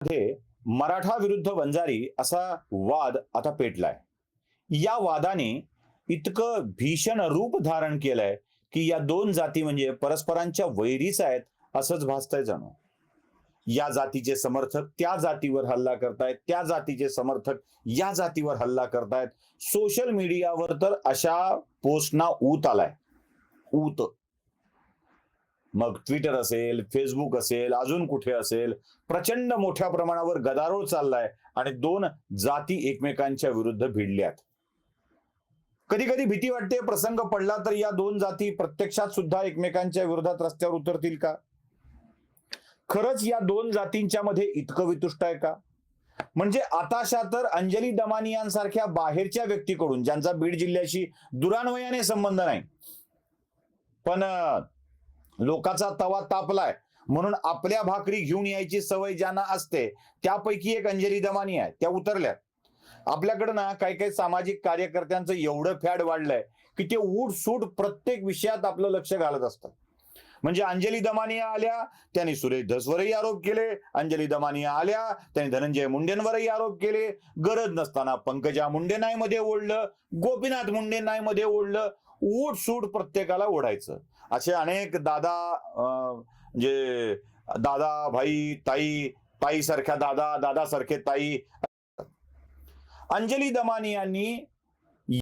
मध्ये मराठा विरुद्ध वंजारी असा वाद आता पेटलाय. या वादाने इतकं भीषण रूप धारण केलंय, की या दोन जाती म्हणजे परस्परांच्या वैरीच आहेत असंच भासतंय जणू. या जातीचे समर्थक त्या जातीवर हल्ला करतायत, त्या जातीचे समर्थक या जातीवर हल्ला करतायत. सोशल मीडियावर तर अशा पोस्टना ऊत आलाय. ऊत. मग ट्विटर असेल, फेसबुक असेल, अजून कुठे असेल, प्रचंड मोठ्या प्रमाणावर गदारोळ चाललाय आणि दोन जाती एकमेकांच्या विरुद्ध भिडल्यात. कधी कधी भीती वाटते, प्रसंग पडला तर या दोन जाती प्रत्यक्षात सुद्धा एकमेकांच्या विरोधात रस्त्यावर उतरतील का? खरंच या दोन जातींच्या मध्ये इतकं वितुष्ट आहे का? म्हणजे आताशा तर अंजली दमानी यांसारख्या बाहेरच्या व्यक्तीकडून, ज्यांचा बीड जिल्ह्याशी दुरान्वयाने संबंध नाही, पण लोकाचा तवा तापलाय म्हणून आपल्या भाकरी घेऊन यायची सवय ज्यांना असते, त्यापैकी एक अंजली दमानी आहे. त्या उतरल्यात. आपल्याकडं ना काही काही सामाजिक कार्यकर्त्यांचं एवढं फॅड वाढलंय की ते उठसूट प्रत्येक विषयात आपलं लक्ष घालत असतात. म्हणजे अंजली दमानिया आल्या, त्यांनी सुरेश धसवरही आरोप केले. अंजली दमानिया आल्या, त्यांनी धनंजय मुंडेंवरही आरोप केले. गरज नसताना पंकजा मुंडे नाही मध्ये ओढलं, गोपीनाथ मुंडे नाही मध्ये ओढलं. उठसूट प्रत्येकाला ओढायचं. असे अनेक दादा, म्हणजे दादा भाई, ताई, ताई सारख्या दादा, दादा सारखे ताई. अंजली दमानियांनी